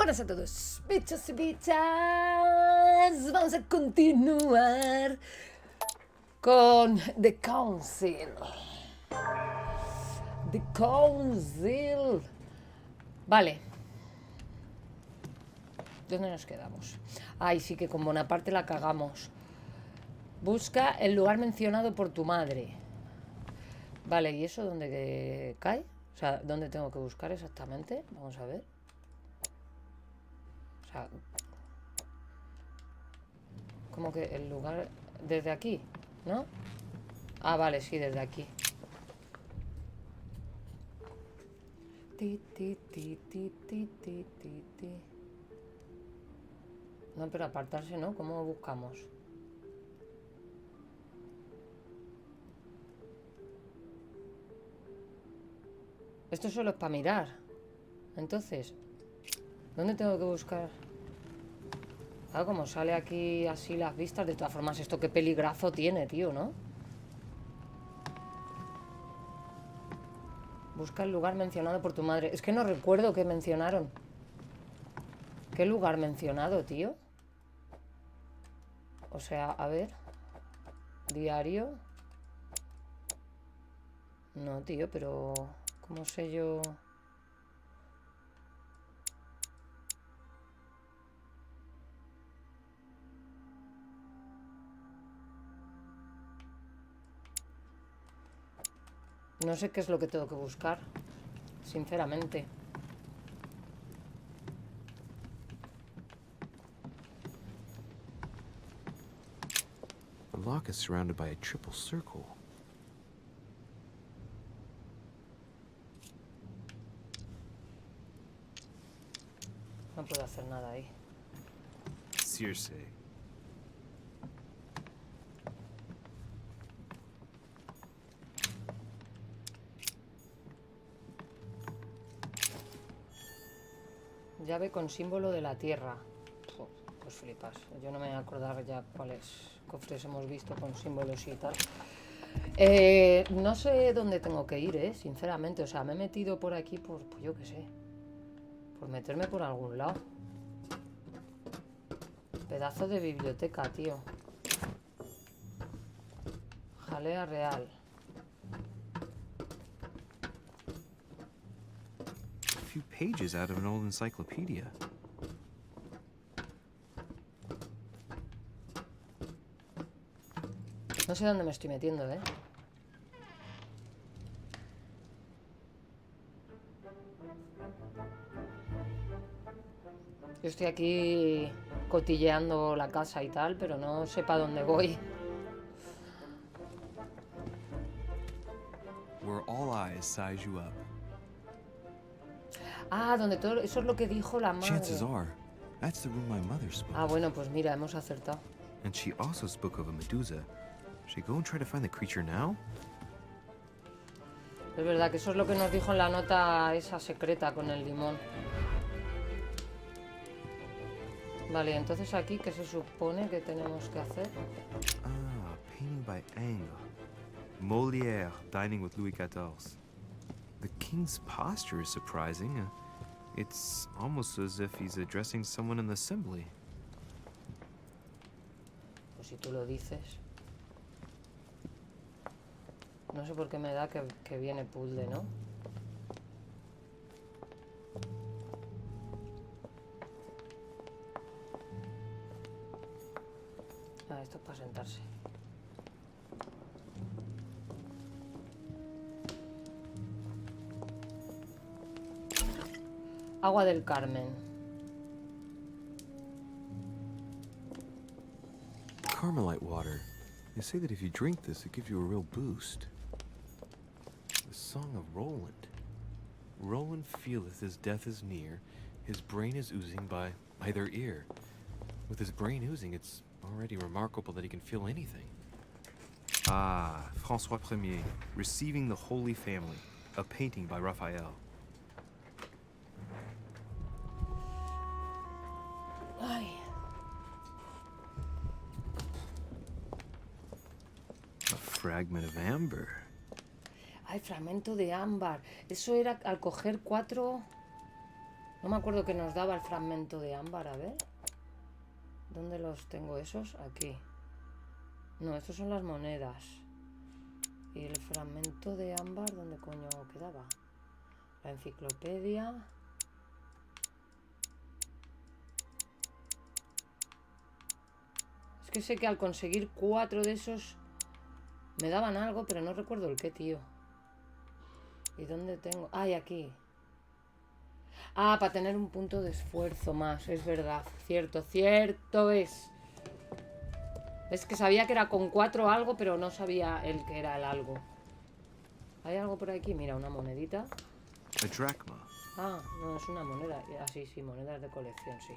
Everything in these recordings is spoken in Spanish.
Buenas a todos, bichos y bichas. Vamos a continuar con The Council. The Council. Vale. ¿Dónde nos quedamos? Ay, sí que con Bonaparte la cagamos. Busca el lugar mencionado por tu madre. Vale, ¿y eso dónde cae? O sea, ¿dónde tengo que buscar exactamente? Vamos a ver. O sea, ¿cómo que el lugar? Desde aquí, ¿no? Ah, vale, sí, desde aquí. No, pero apartarse, ¿no? ¿Cómo buscamos? Esto solo es para mirar. Entonces, ¿dónde tengo que buscar? Ah, como sale aquí así las vistas. De todas formas, esto qué peligrazo tiene, tío, ¿no? Busca el lugar mencionado por tu madre. Es que no recuerdo qué mencionaron. ¿Qué lugar mencionado, tío? O sea, a ver. Diario. No, tío, pero... ¿cómo sé yo...? No sé qué es lo que tengo que buscar, sinceramente. The lock is surrounded by a triple circle. No puedo hacer nada ahí. Circe. Llave con símbolo de la tierra. Pues flipas. Yo no me voy a acordar ya cuáles cofres hemos visto con símbolos y tal. No sé dónde tengo que ir, sinceramente. O sea, me he metido por aquí por yo qué sé. Por meterme por algún lado. Pedazo de biblioteca, tío. Jalea real. A few pages out of an old encyclopedia. No sé dónde me estoy metiendo, ¿eh? Yo estoy aquí cotilleando la casa y tal, pero no sé para dónde voy. Where all eyes size you up. Ah, donde todo... Eso es lo que dijo la Chances madre. are, that's the room my mother spoke. Ah, bueno, pues mira, hemos acertado. And she also spoke of a Medusa. Should I go and try to find the creature now? Es verdad que eso es lo que nos dijo en la nota esa secreta con el limón. Vale, entonces aquí, ¿qué se supone que tenemos que hacer? Ah, painting by Ingres. Molière dining with Louis XIV. The king's posture is surprising. It's almost as if he's addressing someone in the assembly. Pues si tú lo dices. No sé por qué me da que viene puzzle, ¿no? Ah, esto es para sentarse. Agua del Carmen. Carmelite water. They say that if you drink this, it gives you a real boost. The Song of Roland. Roland feeleth his death is near. His brain is oozing by either ear. With his brain oozing, it's already remarkable that he can feel anything. Ah, François Ier, Receiving the Holy Family, a painting by Raphael. Ay. A fragment of amber. Ay, fragmento de ámbar. Eso era al coger 4... No me acuerdo que nos daba el fragmento de ámbar, a ver. ¿Dónde los tengo esos? Aquí. No, estos son las monedas. Y el fragmento de ámbar, ¿dónde coño quedaba? La enciclopedia. Es que sé que al conseguir 4 de esos me daban algo, pero no recuerdo el qué, tío. ¿Y dónde tengo? ¡Ay, aquí! Ah, para tener un punto de esfuerzo más, es verdad. Cierto es. Es que sabía que era con 4 algo, pero no sabía el que era el algo. ¿Hay algo por aquí? Mira, una monedita. A drachma. Ah, no, es una moneda. Ah, sí, monedas de colección, sí.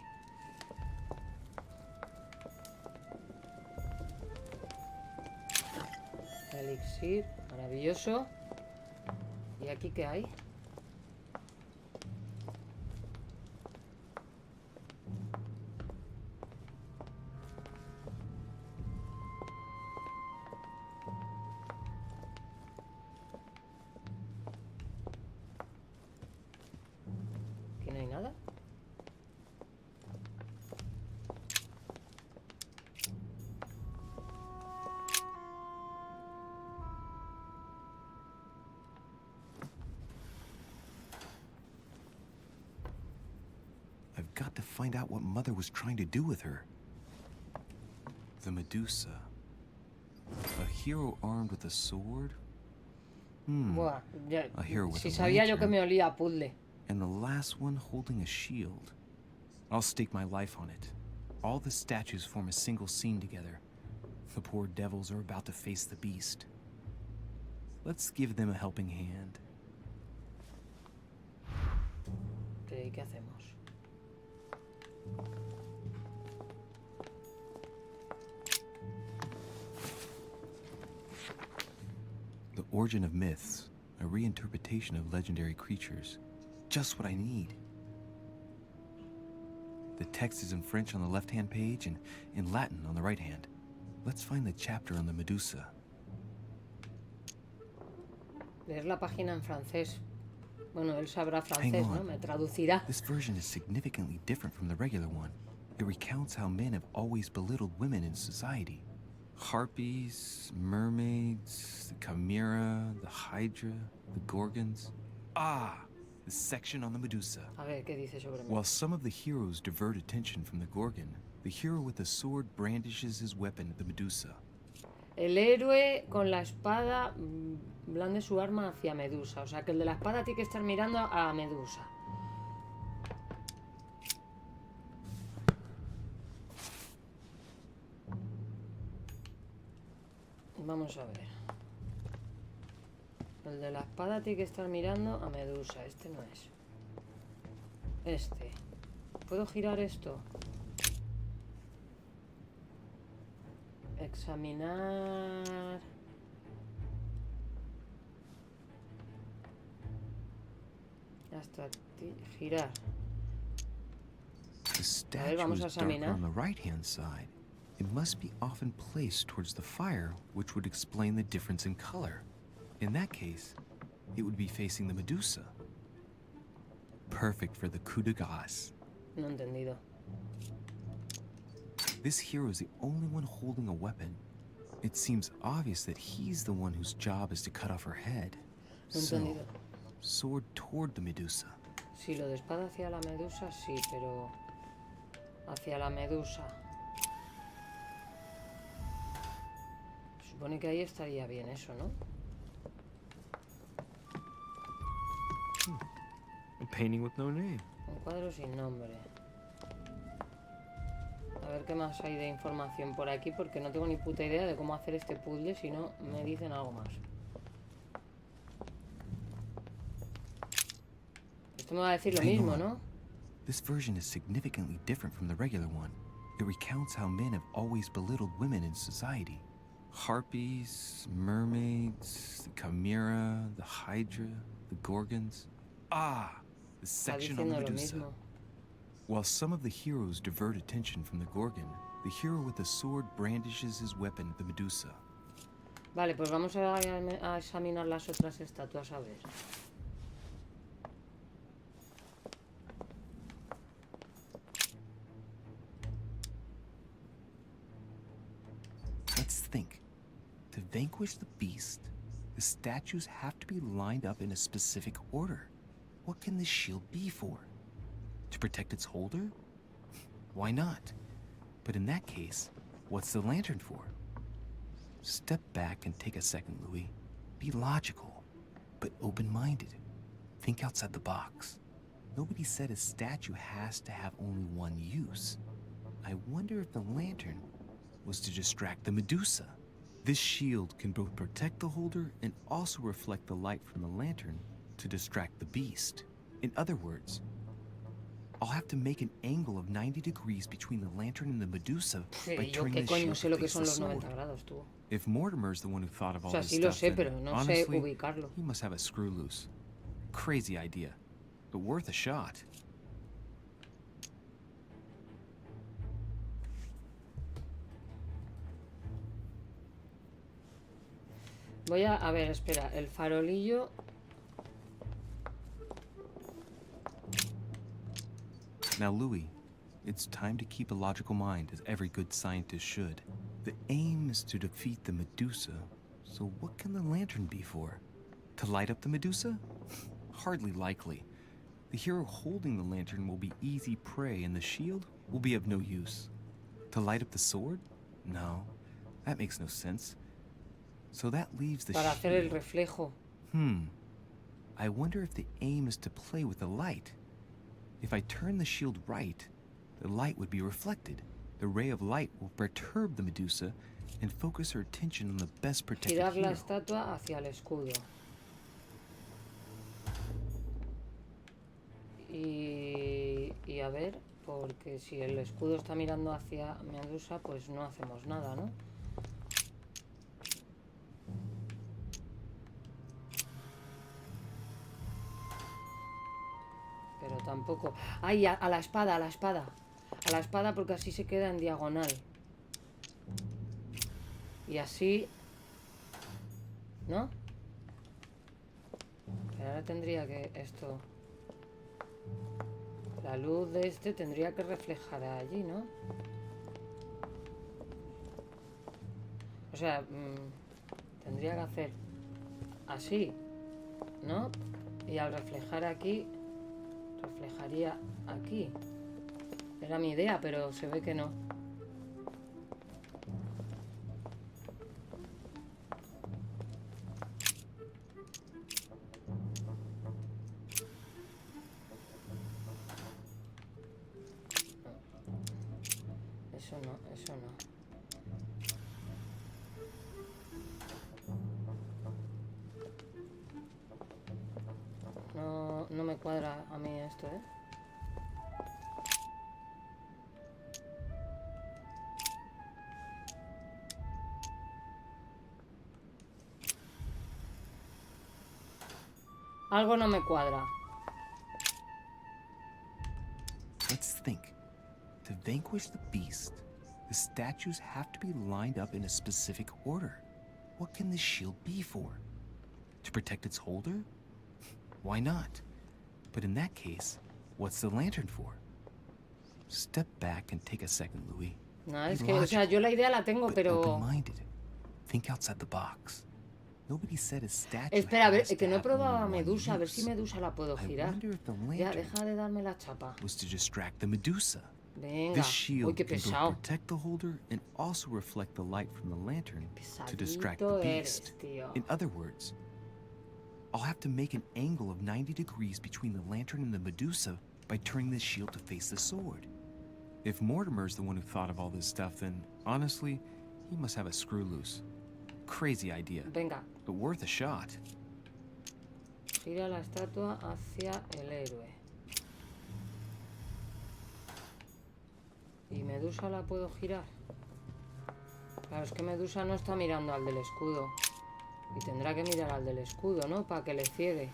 Elixir, maravilloso. ¿Y aquí qué hay? Aquí no hay nada. I've got to find out what Mother was trying to do with her. The Medusa. A hero armed with a sword? Buah, ya, A hero with si a sabía yo que lantern. me olía a puzzle. And the last one holding a shield. I'll stake my life on it. All the statues form a single scene together. The poor devils are about to face the beast. Let's give them a helping hand. ¿Qué hacemos? The Origin of Myths, a reinterpretation of legendary creatures. Just what I need. The text is in French on the left-hand page and in Latin on the right hand. Let's find the chapter on the Medusa. Leer la página en francés. Bueno, él sabrá Hang francés, ¿no? on. Me traducirá. This version is significantly different from the regular one. It recounts how men have always belittled women in society. Harpies, mermaids, the chimera, the hydra, the gorgons. Ah, the section on the Medusa. A ver, ¿qué dice sobre mí? While some of the heroes divert attention from the Gorgon, the hero with the sword brandishes his weapon at the Medusa. El héroe con la espada blande su arma hacia Medusa. O sea, que el de la espada tiene que estar mirando a Medusa. Vamos a ver. El de la espada tiene que estar mirando a Medusa. Este no es. Este. ¿Puedo girar esto? Examinar. Hasta girar. The statue vamos a is darker examinar. on the right-hand side. It must be often placed towards the fire, which would explain the difference in color. In that case, it would be facing the Medusa. Perfect for the coup de grace. No he entendido. This hero is the only one holding a weapon. It seems obvious that he's the one whose job is to cut off her head. No he So, entendido. sword toward the Medusa. Sí, lo de espada hacia la Medusa, sí, pero... Hacia la Medusa. Supone que ahí estaría bien eso, ¿no? A painting with no name. Un cuadro sin nombre. A ver qué más hay de información por aquí, porque no tengo ni puta idea de cómo hacer este puzzle, si no me dicen algo más. Esto me va a decir lo mismo, ¿no? This version is significantly different from the regular one. It recounts how men have always belittled women in society. Harpies, mermaids, the chimera, the hydra, the gorgons. Ah, the Está section on the diciendo lo Medusa. mismo. While some of the heroes divert attention from the Gorgon, the hero with the sword brandishes his weapon at the Medusa. Vale, pues vamos a examinar las otras estatuas a ver. think. To vanquish the beast, the statues have to be lined up in a specific order. What can this shield be for? To protect its holder? Why not? But in that case, what's the lantern for? Step back and take a second, Louis. Be logical, but open-minded. Think outside the box. Nobody said a statue has to have only one use. I wonder if the lantern was to distract the Medusa. This shield can both protect the holder and also reflect the light from the lantern to distract the beast. In other words, I'll have to make an angle of 90 degrees between the lantern and the Medusa by Yo turning qué the coño shield sé to lo que face son the los 90 sword. grados, tú. If Mortimer's the one who thought of O all sea, this sí lo stuff, sé, then pero no sé honestly, ubicarlo. he must have a screw loose. Crazy idea, but worth a shot. Voy a ver, espera, el farolillo. Now, Louis, it's time to keep a logical mind, as every good scientist should. The aim is to defeat the Medusa, so what can the lantern be for? To light up the Medusa? Hardly likely. The hero holding the lantern will be easy prey, and the shield will be of no use. To light up the sword? No, that makes no sense. So that leaves the Para hacer el shield. reflejo. I wonder if the aim is to play with the light. If I turn the shield right, the light would be reflected. The ray of light will perturb the Medusa and focus her attention on the best protected Girar la hero. estatua hacia el escudo. Y a ver, porque si el escudo está mirando hacia Medusa, pues no hacemos nada, ¿no? Pero tampoco... ¡Ay! A la espada, a la espada. A la espada porque así se queda en diagonal. Y así... ¿No? Pero ahora tendría que esto... La luz de este tendría que reflejar allí, ¿no? O sea, tendría que hacer así, ¿no? Y al reflejar aquí, reflejaría aquí. Era mi idea, pero se ve que no. Eso no, eso no. No me cuadra a mí esto, ¿eh? Algo no me cuadra. Let's think. To vanquish the beast, the statues have to be lined up in a specific order. What can this shield be for? To protect its holder? Why not? But in that case, what's the lantern for? Step back and take a second, Louis. No, es que, o sea, yo la idea la tengo, pero... Open-minded. Think outside the box. Nobody said a statue Espera, a ver, has to que no he have probado a only one Medusa, a ver use. si Medusa la puedo I girar. wonder if the Ya, lantern deja de darme la chapa. was to distract the Medusa. Venga. This Uy, shield qué can both pesado. protect the holder and also reflect the light from the lantern to distract the Pesadito eres, beast. tío. In other words, I'll have to make an angle of 90 degrees between the lantern and the Medusa by turning this shield to face the sword. If Mortimer's the one who thought of all this stuff, then honestly, he must have a screw loose. Crazy idea, Venga, but worth a shot. gira la estatua hacia el héroe. ¿Y Medusa la puedo girar? Claro, es que Medusa no está mirando al del escudo. Y tendrá que mirar al del escudo, ¿no? Para que le ciegue.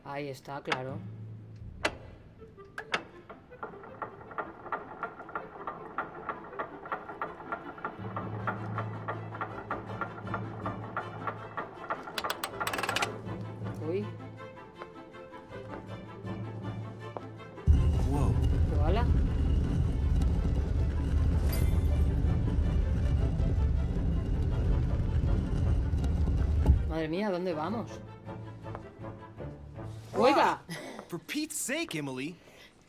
Ahí está, claro. Uy, Whoa. ¿qué bala? Madre mía, ¿dónde vamos? ¡Oiga! For Pete's sake, Emily!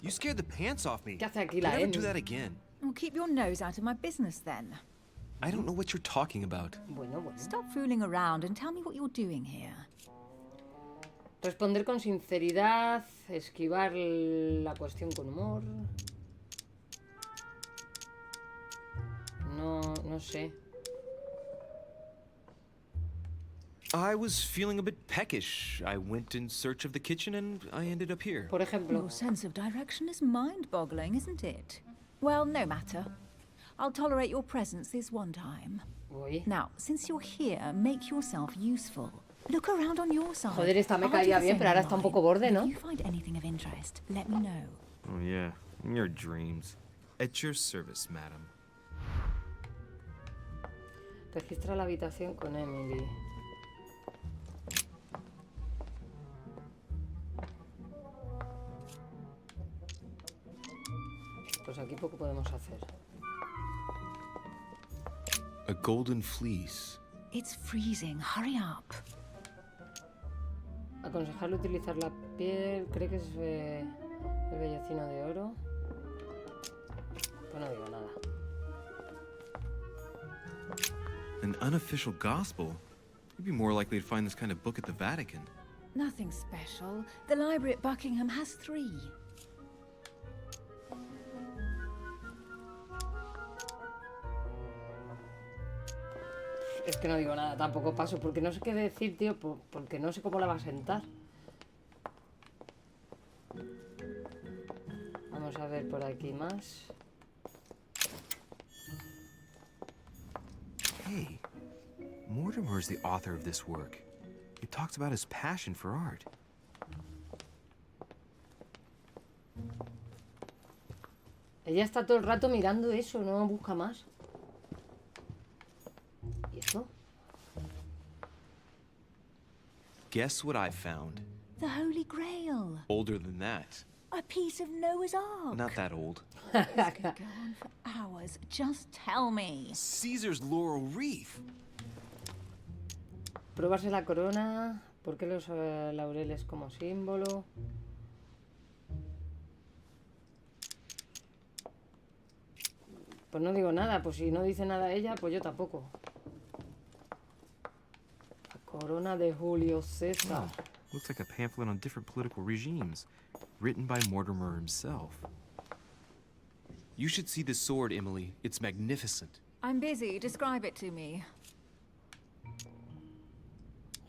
You scared the pants off me. ¿Qué hace aquí la Don't ever do Emily? that again. Well, keep your nose out of my business then. I don't know what you're talking about. Bueno. Stop fooling around and tell me what you're doing here. Responder con sinceridad, esquivar la cuestión con humor. No sé. I was feeling a bit peckish. I went in search of the kitchen and I ended up here. Por ejemplo, Your sense of direction is mind-boggling, isn't it? Well, no matter. I'll tolerate your presence this one time. uy. Now, since you're here, make yourself useful. Look around on your side. Joder, esta me I'll do caía the bien, same pero ahora on está un mine. poco borde, ¿no? If you find anything of interest, let me know. Oh, yeah. In your dreams. At your service, madam. Registra la habitación con Emily. Pues aquí poco podemos hacer. A golden fleece. It's freezing. Hurry up. Aconsejarle utilizar la piel. ¿Cree que es el vellocino de oro? Pues no digo nada. An unofficial gospel? You'd be more likely to find this kind of book at the Vatican. Nothing special. The library at Buckingham has 3. Es que no digo nada, tampoco paso, porque no sé qué decir, tío, porque no sé cómo la va a sentar. Vamos a ver por aquí más. Hey, Mortimer is the author of this work. It talks about his passion for art. Ella está todo el rato mirando eso, no busca más. ¿Y esto? Guess what I found? The Holy Grail. Older than that. A piece of Noah's Ark. Not that old. This could go on for hours. Just tell me. Caesar's laurel wreath. Probarse la corona. ¿Por qué los laureles como símbolo? Pues no digo nada, pues si no dice nada ella, pues yo tampoco. La corona de Julio César. Looks like a pamphlet on different political regimes, written by Mortimer himself. You should see this sword, Emily. It's magnificent. I'm busy. Describe it to me.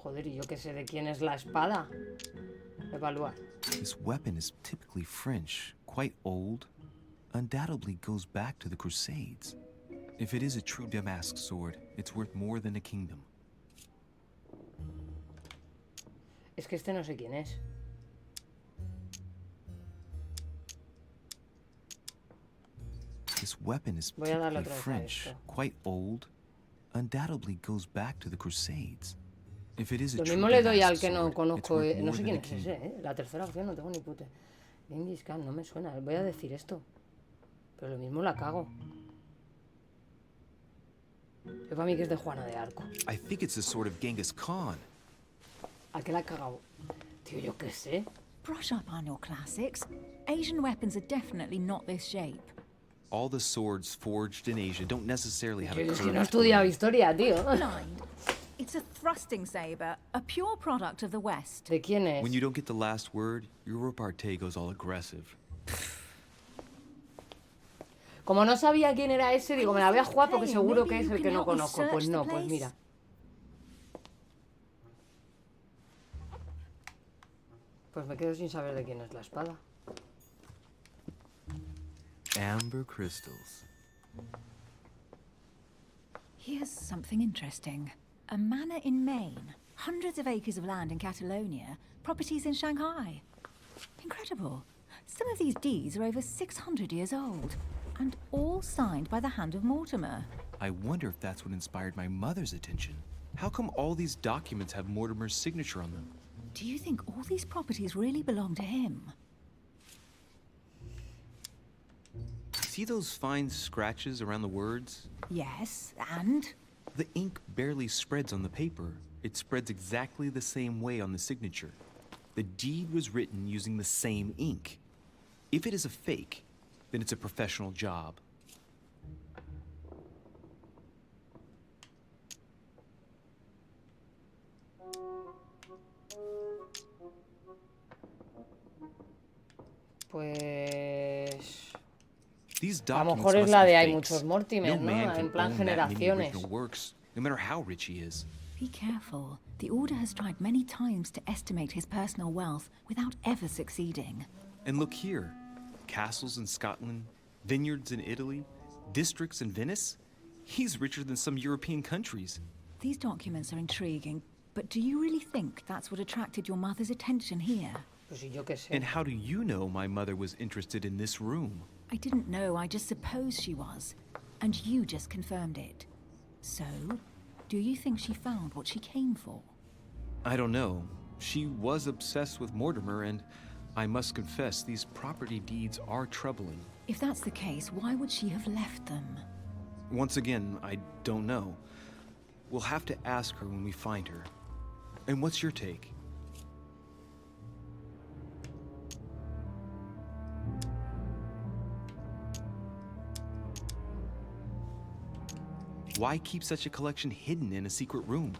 Joder, y yo qué sé de quién es la espada. Evaluar. This weapon is typically French, quite old, undoubtedly goes back to the Crusades. If it is a true damask sword, it's worth more than a kingdom. Es que este no sé quién es. This weapon is Voy a darle typically otra vez a French, esto. quite old, undoubtedly goes back to the Crusades. If it is a Lo true mismo le doy al damask que no sword, it's conozco. worth No more sé than quién a es kingdom. ese, ¿eh? La tercera opción no tengo ni puta. Genghis Khan, no me suena. Voy a decir esto. Pero lo mismo la cago. Es para mí que es de Juana de Arco. I think it's the sword of Genghis Khan. ¿A qué la he cagado? Tío, yo qué sé. Brush up on your classics. Asian weapons are definitely not this shape. All the swords forged in Asia don't necessarily have a Yo es que no he curved estudiado blade. historia, tío. Blind. It's a thrusting saber, a pure product of the West. ¿De quién es? When you don't get the last word, your repartee goes all aggressive. Como no sabía quién era ese, digo, me la voy a jugar porque seguro que es el que no conozco. Pues no, pues mira. Pues me quedo sin saber de quién es la espada. Amber crystals. Here's something interesting. A manor in Maine, hundreds of acres of land in Catalonia, properties in Shanghai. Incredible. Some of these deeds are over 600 years old, and all signed by the hand of Mortimer. I wonder if that's what inspired my mother's attention. How come all these documents have Mortimer's signature on them? Do you think all these properties really belong to him? See those fine scratches around the words? Yes, and? The ink barely spreads on the paper. It spreads exactly the same way on the signature. The deed was written using the same ink. If it is a fake, then it's a professional job. Pues... These A lo documents mejor es must la be de hay fakes. muchos Mortimer, No ¿no? man En can plan own that many generaciones. original works, no matter how rich he is. Be careful. The Order has tried many times to estimate his personal wealth without ever succeeding. And look here. Castles in Scotland, vineyards in Italy, districts in Venice. He's richer than some European countries. These documents are intriguing, but do you really think that's what attracted your mother's attention here? Pues si yo qué sé. And how do you know my mother was interested in this room? I didn't know, I just supposed she was. And you just confirmed it. So, do you think she found what she came for? I don't know. She was obsessed with Mortimer, and I must confess, these property deeds are troubling. If that's the case, why would she have left them? Once again, I don't know. We'll have to ask her when we find her. And what's your take? Why keep such a collection hidden in a secret room?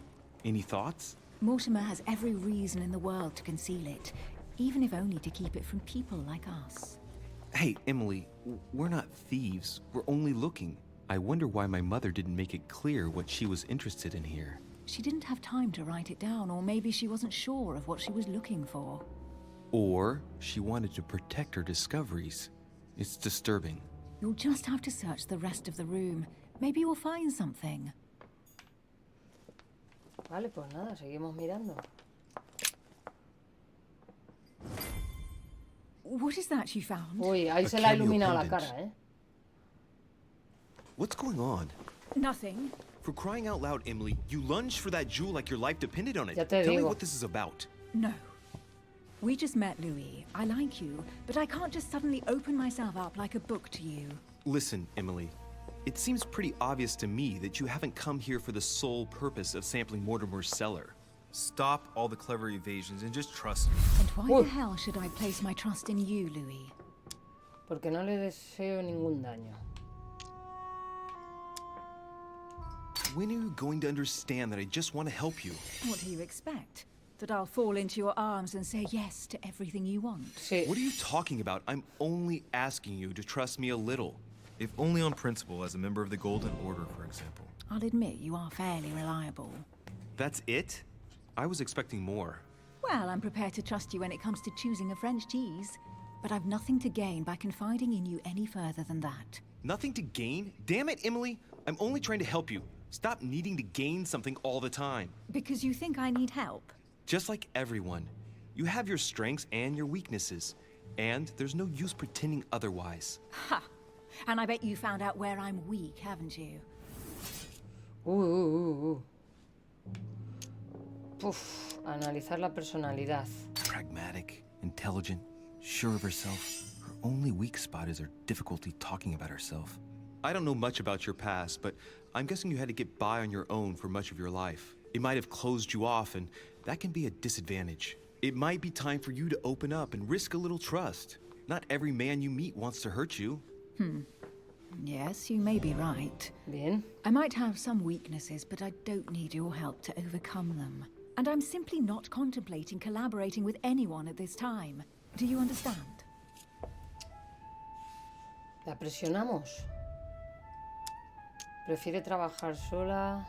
Any thoughts? Mortimer has every reason in the world to conceal it, even if only to keep it from people like us. Hey, Emily, we're not thieves. We're only looking. I wonder why my mother didn't make it clear what she was interested in here. She didn't have time to write it down, or maybe she wasn't sure of what she was looking for. Or she wanted to protect her discoveries. It's disturbing. You'll just have to search the rest of the room. Maybe you'll find something. Vale, pues nada, seguimos mirando. What is that you found? Uy, ahí A se le ha cameo iluminado la pendant. cara, ¿eh? What's going on? Nothing. For crying out loud, Emily, you lunged for that jewel like your life depended on it. Ya te Tell me digo. what this is about. No. We just met, Louis. I like you, but I can't just suddenly open myself up like a book to you. Listen, Emily. It seems pretty obvious to me that you haven't come here for the sole purpose of sampling Mortimer's cellar. Stop all the clever evasions and just trust me. And why Uy. the hell should I place my trust in you, Louis? Porque no le deseo ningún daño. When are you going to understand that I just want to help you? What do you expect? That I'll fall into your arms and say yes to everything you want? Sí. What are you talking about? I'm only asking you to trust me a little. If only on principle, as a member of the Golden Order, for example. I'll admit you are fairly reliable. That's it? I was expecting more. Well, I'm prepared to trust you when it comes to choosing a French cheese. But I've nothing to gain by confiding in you any further than that. Nothing to gain? Damn it, Emily! I'm only trying to help you. Stop needing to gain something all the time. Because you think I need help? Just like everyone. You have your strengths and your weaknesses. And there's no use pretending otherwise. Ha! And I bet you found out where I'm weak, haven't you? Puf, analizar la personalidad. Pragmatic, intelligent, sure of herself. Her only weak spot is her difficulty talking about herself. I don't know much about your past, but I'm guessing you had to get by on your own for much of your life. It might have closed you off, and that can be a disadvantage. It might be time for you to open up and risk a little trust. Not every man you meet wants to hurt you. Yes, you may be right. Bien. I might have some weaknesses, but I don't need your help to overcome them. And I'm simply not contemplating collaborating with anyone at this time. Do you understand? La presionamos. Prefiere trabajar sola.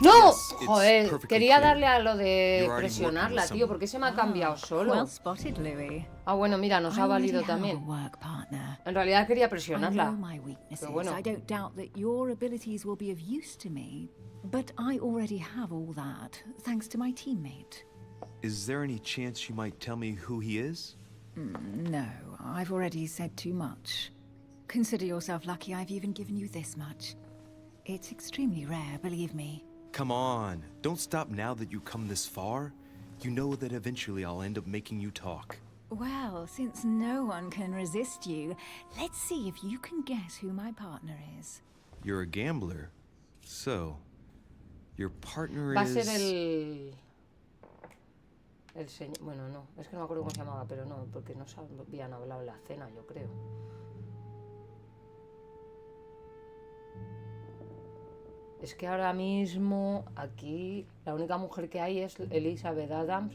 ¡No! Yes, it's Joder, perfectly quería clear. darle a lo de You're already presionarla, working with tío. ¿Por qué se me ha cambiado solo? Well spotted, Louis. Ah, bueno, mira, nos ha I already valido have a también. work partner. En realidad quería I presionarla. know my weaknesses. Pero bueno. I don't doubt that your abilities will be of use to me. But I already have all that, thanks to my teammate. Is there any chance you might tell me who he is? No, I've already said too much. Consider yourself lucky I've even given you this much. It's extremely rare, believe me. Come on, don't stop now that you've come this far. You know that eventually I'll end up making you talk. Well, since no one can resist you, let's see if you can guess who my partner is. You're a gambler. So, your partner Va a is... ser el señor... Bueno, no, es que no me acuerdo cómo se llamaba, pero no, porque no se habían hablado en la cena, yo creo. Es que ahora mismo aquí la única mujer que hay es Elizabeth Adams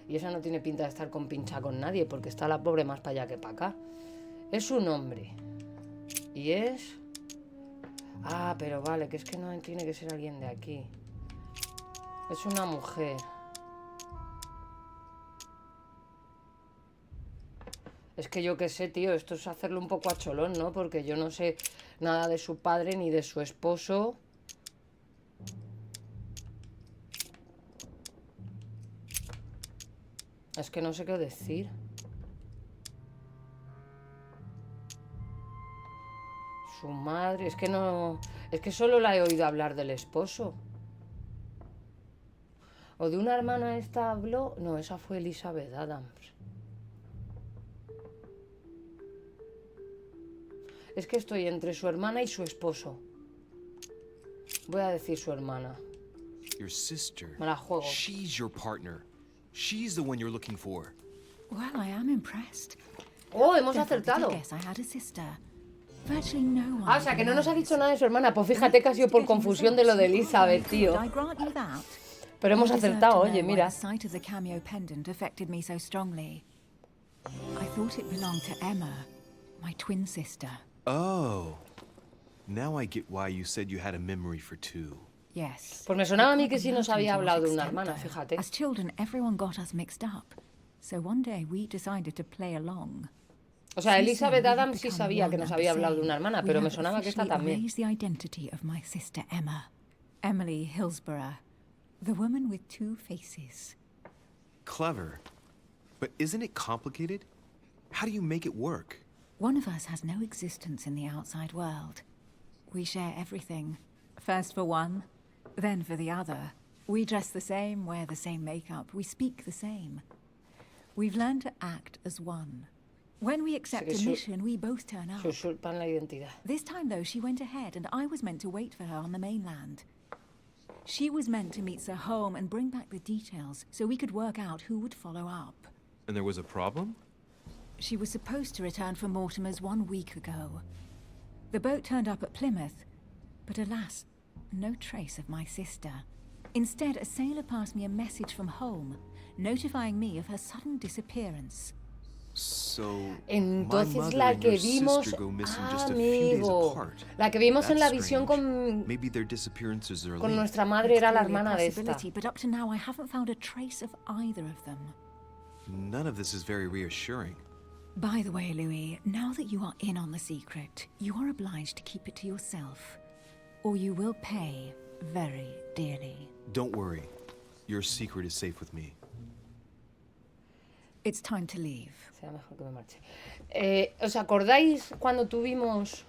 y esa no tiene pinta de estar con pincha con nadie porque está la pobre más para allá que para acá. Es un hombre y es... Ah, pero vale, que es que no tiene que ser alguien de aquí. Es una mujer. Es que yo qué sé, tío, esto es hacerlo un poco a cholón, ¿no? Porque yo no sé nada de su padre ni de su esposo. Es que no sé qué decir. Su madre, es que no... Es que solo la he oído hablar del esposo. O de una hermana esta habló... No, esa fue Elizabeth Adams. Es que estoy entre su hermana y su esposo. Voy a decir su hermana. Your sister. Me la juego. She's your partner. She's the one you're looking for. Well, I am impressed. ¡Oh, hemos Definitely acertado! did guess I had a sister. Virtually no one Ah, o sea, que no nos ha knows. dicho nada de su hermana. Pues fíjate que ha sido por confusión de lo de Elizabeth, tío. I grant you that. Pero hemos I deserve acertado, to oye, know why mira. the sight of the cameo pendant affected me so strongly. I thought it belonged to Emma, my twin sister. Oh. Now I get why you said you had a memory for two. Yes. Pues me sonaba a mí que It sí nos wasn't había to what hablado de una extent, hermana, though. fíjate. As children, everyone got us mixed up. So one day we decided to play along. O sea, Since Elizabeth then, we have Adams sí become sabía que one nos and había the hablado de same. una hermana, We pero me have sonaba que esta officially también. erased the identity of my sister Emma, Emily Hillsborough, the woman with two faces. Clever. But isn't it complicated? How do you make it work? One of us has no existence in the outside world. We share everything. First for one, then for the other. We dress the same, wear the same makeup, we speak the same. We've learned to act as one. When we accept que a su- mission, we both turn Se up. usurpan la identidad. This time, though, she went ahead, and I was meant to wait for her on the mainland. She was meant to meet Sir Home and bring back the details so we could work out who would follow up. And there was a problem? She was supposed to return from Mortimer's 1 week ago. The boat turned up at Plymouth, but alas, no trace of my sister. Instead, a sailor passed me a message from home, notifying me of her sudden disappearance. So, my Entonces mother la and que your vimos, sister go missing just a few days amigo, apart. la que vimos en la That's visión strange. con Maybe their disappearances are con linked. nuestra madre It's era la clearly a hermana de esta. possibility, but up to now I haven't found a trace of either of them. None of this is very reassuring. By the way, Louis, now that you are in on the secret, you are obliged to keep it to yourself, or you will pay very dearly. Don't worry. Your secret is safe with me. It's time to leave. Será mejor que me marche. ¿Os acordáis cuando tuvimos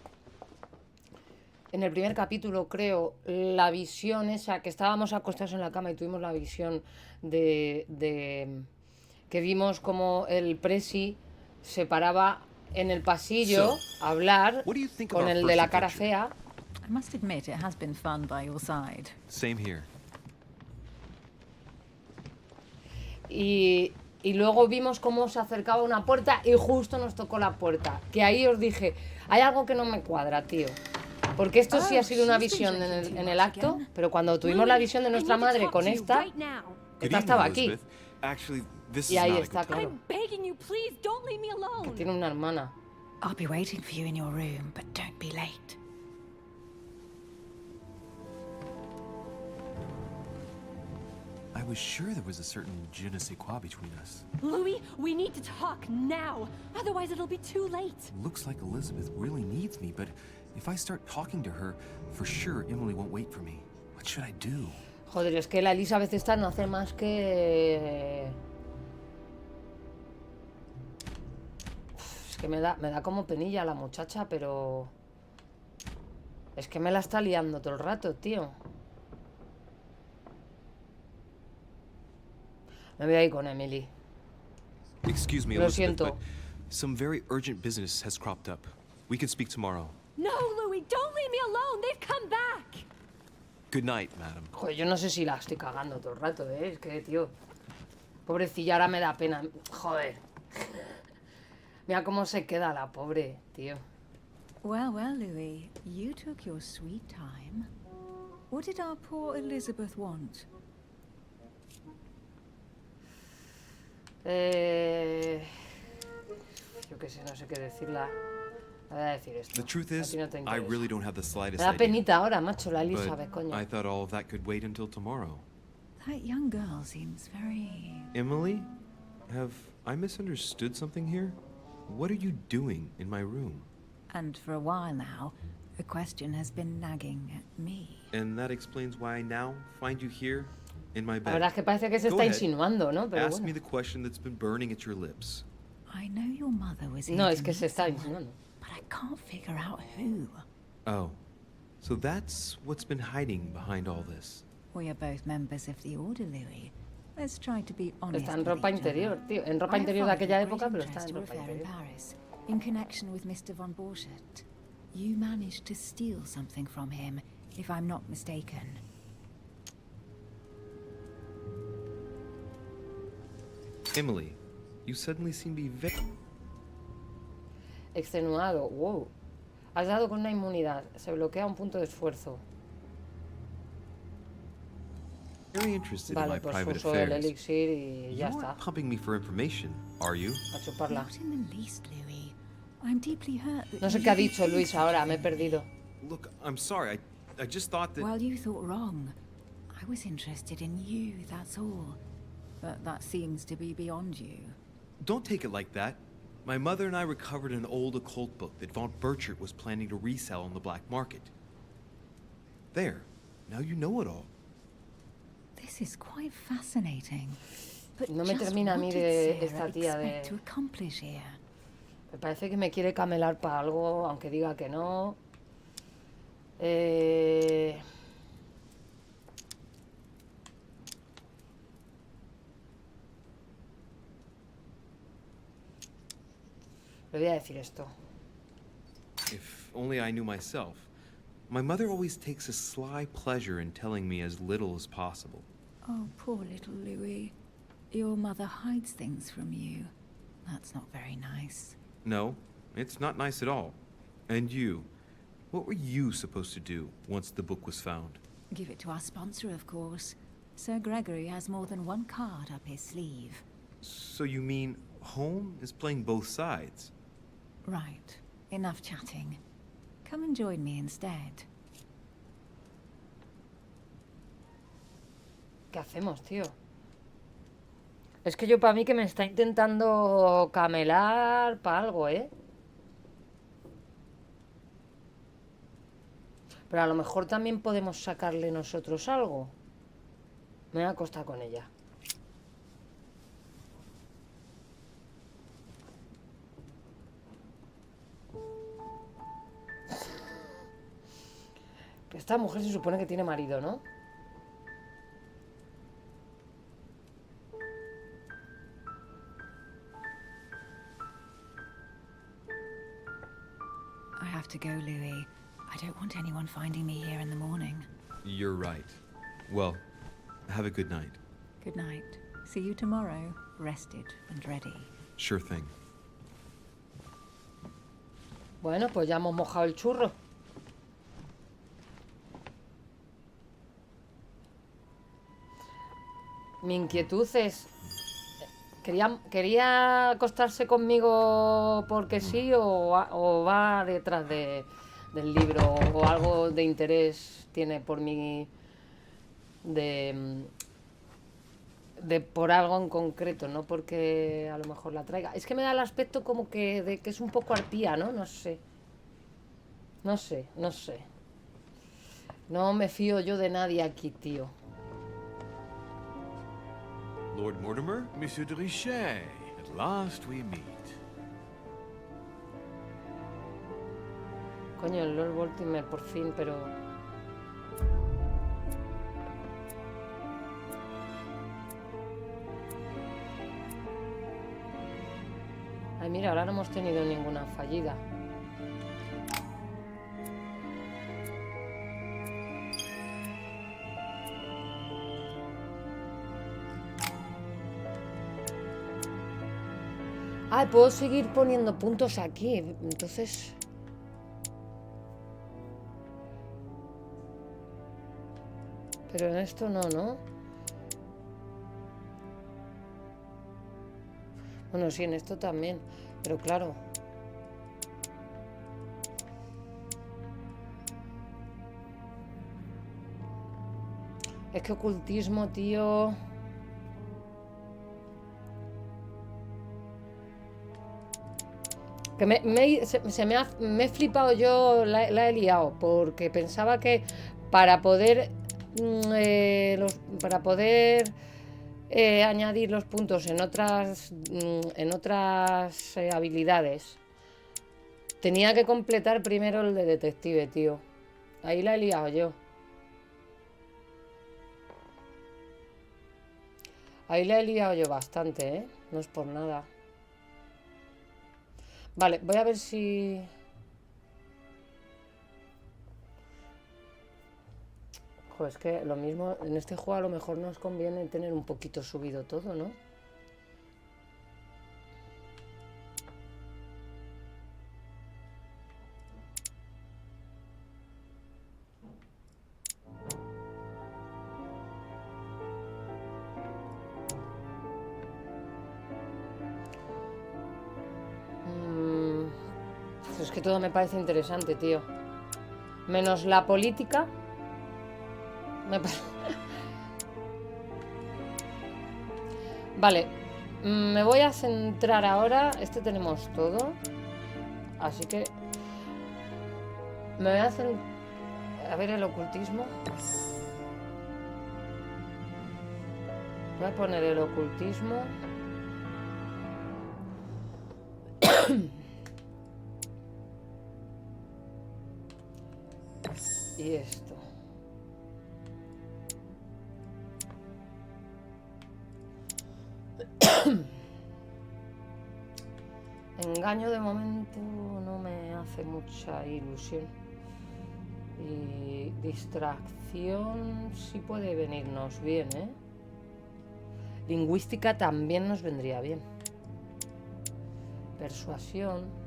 en el primer capítulo, creo, la visión esa, que estábamos acostados en la cama y tuvimos la visión de que vimos como el Presi se paraba en el pasillo a hablar what do you think of con our el de la first cara adventure? fea? I must admit, it has been fun by your side. Same here. Y luego vimos cómo se acercaba una puerta y justo nos tocó la puerta. Que ahí os dije, hay algo que no me cuadra, tío. Porque esto sí ha sido una visión en el acto, pero cuando tuvimos la visión de nuestra madre con esta, Good esta evening, estaba aquí. Elizabeth. Actually, this Y is ahí not a está, good time. claro. I'm begging you, please don't leave me Que alone. tiene una hermana. I'll be waiting for you in your room, but don't be late. I was sure there was a certain je ne sais quoi between us. Louis, we need to talk now. Otherwise, it'll be too late. Looks like Elizabeth really needs me, but if I start talking to her, for sure Emily won't wait for me. What should I do? Joder, es que la Elizabeth esta no hace más que... Es que me da como penilla la muchacha, pero... Es que me la está liando todo el rato, tío. Me voy a ir con Emily. Excuse me, Lo Elizabeth, siento. but some very urgent business has cropped up. We can speak tomorrow. No, Louis, don't leave me alone. They've come back. Good night, madam. Joder, yo no sé si la estoy cagando todo el rato, ¿eh? Es que, tío... Pobrecilla, ahora me da pena. Joder. Mira cómo se queda la pobre, tío. Well, well, Louis, you took your sweet time. What did our poor Elizabeth want? Yo qué sé, no sé qué decirla. Voy a decir esto. The truth A is, ti no te I interesa. really don't have the Me slightest da idea. penita ahora, macho, la Elizabeth, But coño. I thought all of that could wait until tomorrow. That young girl seems very... Emily, have I misunderstood something here? What are you doing in my room? And for a while now, the question has been nagging at me. And that explains why I now find you here in my La bed. verdad es que parece que se Go está ahead. insinuando, ¿no? Pero Ask me bueno. the question that's been burning at your lips. I know your mother was here No, to es que meet se está someone, insinuando. but I can't figure out who. Oh, so that's what's been hiding behind all this. We are both members of the Order, Louis. Let's try to be honest Está en with ropa each other. interior, tío. En ropa I have interior de followed aquella with época, great pero está interest en your ropa affair in interior. Paris, in connection with Mr. von Borchardt. You managed to steal something from him, if I'm not mistaken. Emily, you suddenly seem to be Extenuado, wow. Has dado con una inmunidad. Se bloquea un punto de esfuerzo. very interested in Vale, my pues private uso el affairs. elixir y You ya aren't está. pumping me for information, are you? A chuparla. Not in the least, Louis. I'm deeply hurt that No sé you qué ha didn't dicho think Luis such ahora, a me he thing. perdido. Look, I'm sorry. I just thought that... Well, you thought wrong. I was interested in you, that's all. But that seems to be beyond you. Don't take it like that. My mother and I recovered an old occult book that von Burchard was planning to resell on the black market. There. Now you know it all. This is quite fascinating. But No me just termina a mí what de did esta Sarah tía expect de- to accomplish here? Me parece que me quiere camelar para algo, aunque diga que no. Le voy a decir esto. If only I knew myself. My mother always takes a sly pleasure in telling me as little as possible. Oh, poor little Louis. Your mother hides things from you. That's not very nice. No, it's not nice at all. And you, what were you supposed to do once the book was found? Give it to our sponsor, of course. Sir Gregory has more than one card up his sleeve. So you mean Home is playing both sides? Right. Enough chatting. Come and join me instead. ¿Qué hacemos, tío? Es que yo para mí que me está intentando camelar para algo, ¿eh? Pero a lo mejor también podemos sacarle nosotros algo. Me voy a acostar con ella. Esta mujer se supone que tiene marido, ¿no? I have to go, Louis. I don't want anyone finding me here in the morning. You're right. Well, have a good night. Good night. See you tomorrow, rested and ready. Sure thing. Bueno, pues ya hemos mojado el churro. Mi inquietud es... ¿Quería acostarse conmigo porque sí o va detrás del libro o algo de interés tiene por mí por algo en concreto, no porque a lo mejor la traiga? Es que me da el aspecto como que de que es un poco arpía, ¿no? No sé. No sé. No me fío yo de nadie aquí, tío. Lord Mortimer? Monsieur de Richet, at last we meet. Coño, el Lord Baltimore por fin, pero... Ay, mira, ahora no hemos tenido ninguna fallida. Ah, puedo seguir poniendo puntos aquí. Entonces... Pero en esto no, ¿no? Bueno, sí, en esto también. Pero claro... Es que ocultismo, tío... Que me he flipado yo, la he liado, porque pensaba que para poder para poder añadir los puntos en otras habilidades, tenía que completar primero el de detective, tío. Ahí la he liado yo. Ahí la he liado yo bastante, ¿eh? No es por nada. Vale, voy a ver si... Joder, es que lo mismo, en este juego a lo mejor nos conviene tener un poquito subido todo, ¿no? Es que todo me parece interesante, tío. Menos la política. Vale. Me voy a centrar ahora. Este tenemos todo. Así que... Me voy a centrar... A ver el ocultismo. Voy a poner el ocultismo. Y esto. Engaño de momento no me hace mucha ilusión. Y distracción sí puede venirnos bien, ¿eh? Lingüística también nos vendría bien. Persuasión.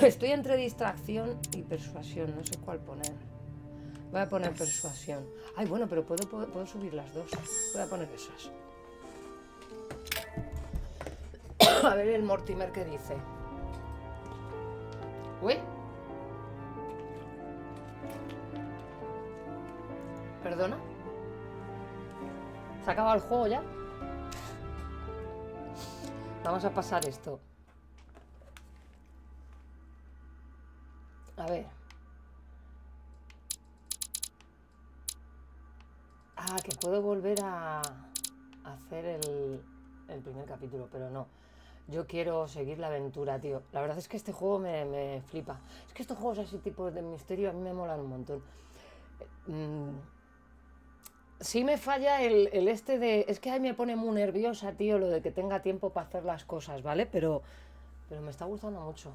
Estoy entre distracción y persuasión, no sé cuál poner. Voy a poner persuasión. Ay, bueno, pero puedo subir las dos. Voy a poner esas. A ver el Mortimer qué dice. Uy. ¿Perdona? ¿Se ha acabado el juego ya? Vamos a pasar esto. A ver. Ah, que puedo volver a hacer el primer capítulo, pero no. Yo quiero seguir la aventura, tío. La verdad es que este juego me flipa. Es que estos juegos así tipo de misterio a mí me molan un montón. Sí me falla el este de... Es que ahí me pone muy nerviosa, tío, lo de que tenga tiempo para hacer las cosas, ¿vale? Pero me está gustando mucho.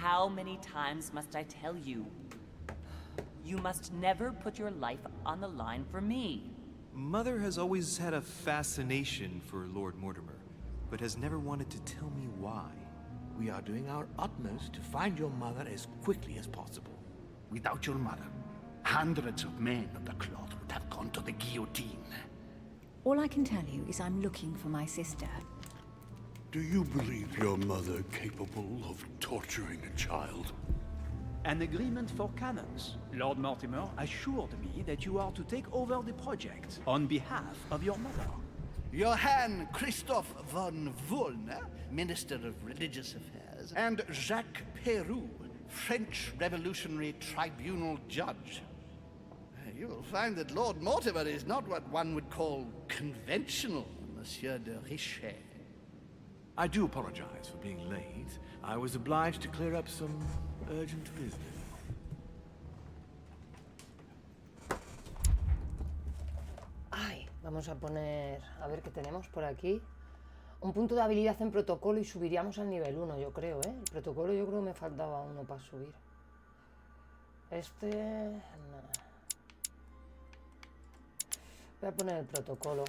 How many times must I tell you? You must never put your life on the line for me. Mother has always had a fascination for Lord Mortimer, but has never wanted to tell me why. We are doing our utmost to find your mother as quickly as possible. Without your mother, hundreds of men of the cloth would have gone to the guillotine. All I can tell you is I'm looking for my sister. Do you believe your mother capable of torturing a child? An agreement for cannons. Lord Mortimer assured me that you are to take over the project on behalf of your mother. Johann Christoph von Wollner, Minister of Religious Affairs, and Jacques Peroux, French Revolutionary Tribunal Judge. You will find that Lord Mortimer is not what one would call conventional, Monsieur de Richet. I do apologize for being late. I was obliged to clear up some urgent business. Ay, vamos a poner... A ver qué tenemos por aquí. Un punto de habilidad en protocolo y subiríamos al nivel 1, yo creo, ¿eh? El protocolo yo creo que me faltaba uno para subir. Este... No. Voy a poner el protocolo.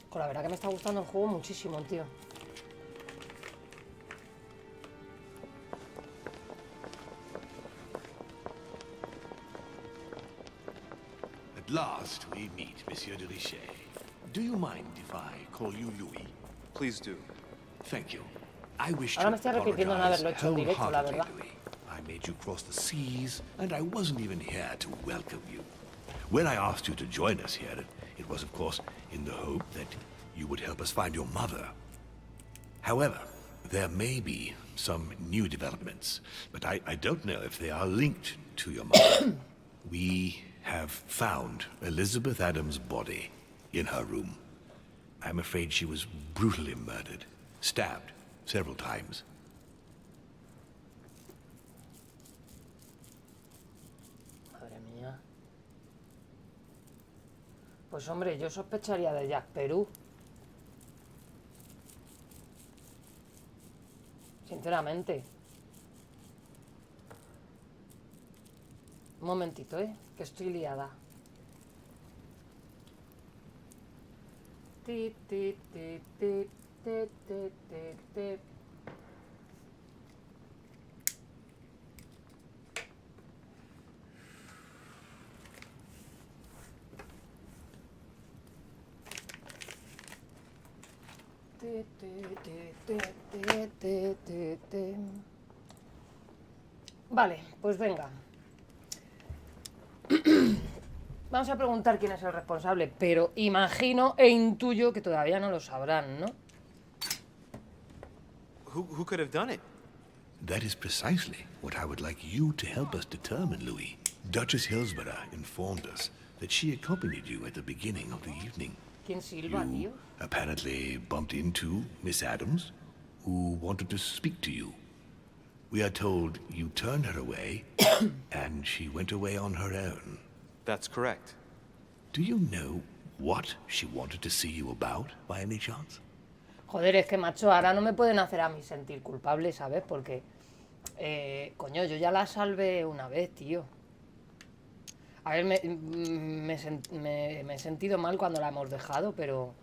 Con la verdad que me está gustando el juego muchísimo, tío. At last we meet, Monsieur de Richet. Do you mind if I call you Louis? Please do. Thank you. I wish Ahora to me estoy arrepintiendo de no apologize haberlo hecho en directo, la wholeheartedly, verdad. Louis. I made you cross the seas, and I wasn't even here to welcome you. When I asked you to join us here, it was, of course, in the hope that you would help us find your mother. However, there may be some new developments, but I don't know if they are linked to your mother. We have found Elizabeth Adams' body in her room. I'm afraid she was brutally murdered, stabbed several times. Madre mía. Pues hombre, yo sospecharía de Jack Perú. Sinceramente. Un momentito, que estoy liada. Ti, ti, ti, ti, ti, ti, ti, ti. Ti, ti, ti, ti, ti, ti, ti, ti. Vale, pues venga. Vamos a preguntar quién es el responsable, pero imagino e intuyo que todavía no lo sabrán, ¿no? Who could have done it? That is precisely what I would like you to help us determine, Louis. Duchess Hillsborough informed us that she accompanied you at the beginning of the evening. ¿Quién silba, tío? You apparently bumped into Miss Adams, who wanted to speak to you. We are told you turned her away, and she went away on her own. That's correct. Do you know what she wanted to see you about, by any chance? Joder, es que, macho, ahora no me pueden hacer a mí sentir culpable, ¿sabes? Porque, coño, yo ya la salvé una vez, tío. A ver, me he sentido mal cuando la hemos dejado, pero...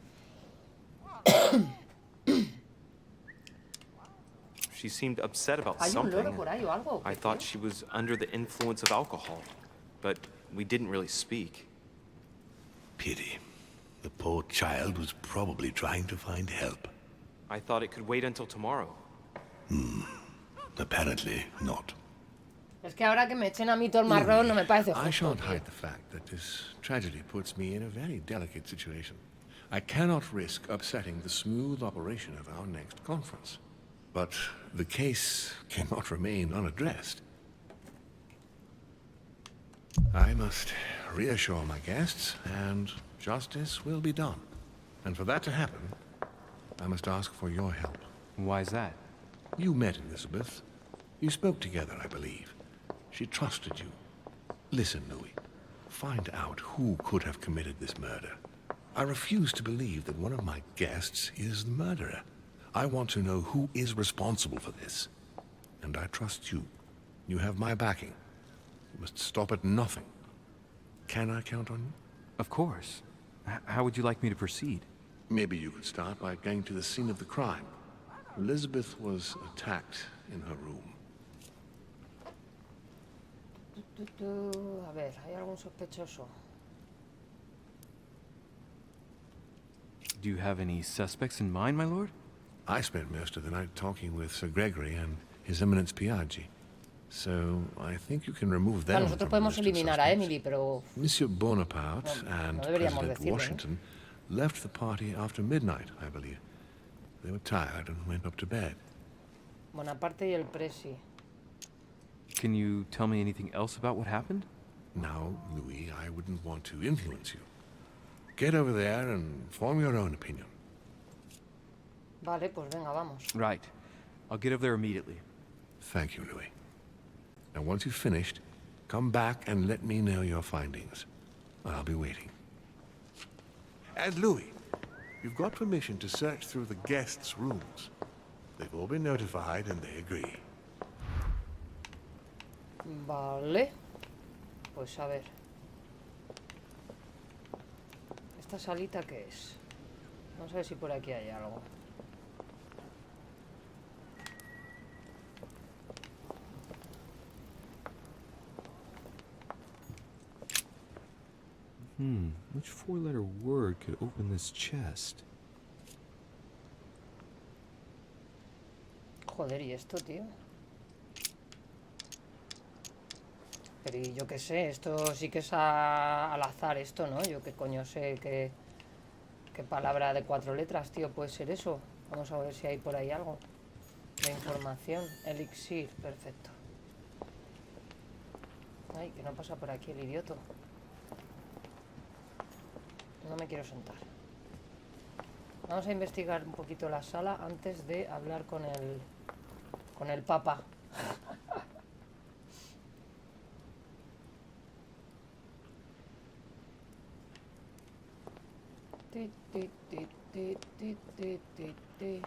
She seemed upset about ¿Hay un something. loro por ahí o algo? ¿O I qué, thought tío? she was under the influence of alcohol, but we didn't really speak. Pity. The poor child was probably trying to find help. I thought it could wait until tomorrow. Apparently not. Es que ahora que me echen a mí todo el marrón no me parece I justo, shan't tío. hide the fact that this tragedy puts me in a very delicate situation. I cannot risk upsetting the smooth operation of our next conference. But the case cannot remain unaddressed. I must reassure my guests, and justice will be done. And for that to happen, I must ask for your help. Why's that? You met Elizabeth. You spoke together, I believe. She trusted you. Listen, Louis. Find out who could have committed this murder. I refuse to believe that one of my guests is the murderer. I want to know who is responsible for this. And I trust you. You have my backing. You must stop at nothing. Can I count on you? Of course. How would you like me to proceed? Maybe you could start by going to the scene of the crime. Elizabeth was attacked in her room. A ver, ¿hay algún sospechoso? Do you have any suspects in mind, my lord? I spent most of the night talking with Sir Gregory and His Eminence Piaggi. So I think you can remove them. Bueno, nosotros from the podemos list of eliminar a suspects. Emily, pero... Monsieur Bonaparte and no deberíamos President decirlo, ¿no? Washington left the party after midnight, I believe. They were tired and went up to bed. Bonaparte y el Presi. Can you tell me anything else about what happened? Now, Louis, I wouldn't want to influence you. Get over there and form your own opinion. Vale, pues venga, vamos. Right. I'll get over there immediately. Thank you, Louis. Now, once you've finished, come back and let me know your findings. I'll be waiting. And Louis, you've got permission to search through the guests' rooms. They've all been notified and they agree. Vale. Pues a ver. ¿Esta salita qué es? Vamos a ver si por aquí hay algo. Which four-letter word could open this chest? Joder, ¿y esto, tío? Pero y yo qué sé, esto sí que es al azar esto, ¿no? Yo qué coño sé qué palabra de 4 letras, tío, puede ser eso. Vamos a ver si hay por ahí algo de información. Elixir, perfecto. Ay, que no pasa por aquí el idiota. No me quiero sentar. Vamos a investigar un poquito la sala antes de hablar con el papa. Ti, ti, ti, ti, ti, ti, ti, ti.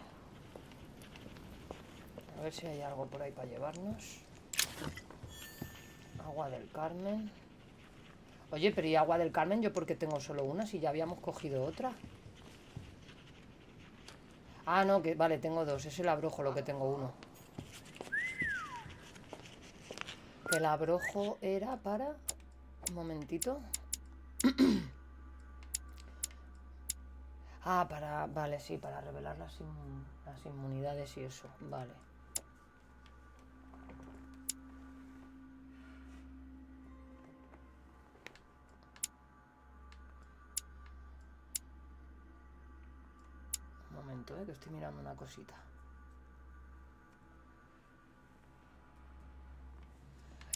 A ver si hay algo por ahí para llevarnos. Agua del Carmen. Oye, pero ¿y agua del Carmen? ¿Yo por qué tengo solo una? Si ya habíamos cogido otra. Ah, no, que vale, tengo dos. Es el abrojo lo que tengo uno. El abrojo era para... Un momentito. Ah, para... Vale, sí, para revelar las inmunidades y eso. Vale. Un momento, que estoy mirando una cosita.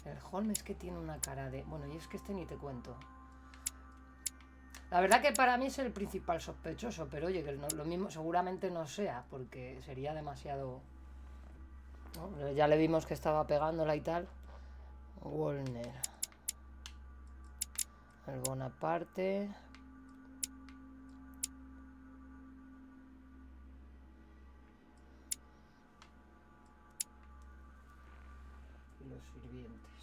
El Holmes que tiene una cara de... Bueno, y es que este ni te cuento. La verdad que para mí es el principal sospechoso, pero oye, que lo mismo seguramente no sea, porque sería demasiado... ¿no? Ya le vimos que estaba pegándola y tal. Wolner. El Bonaparte. Y los sirvientes.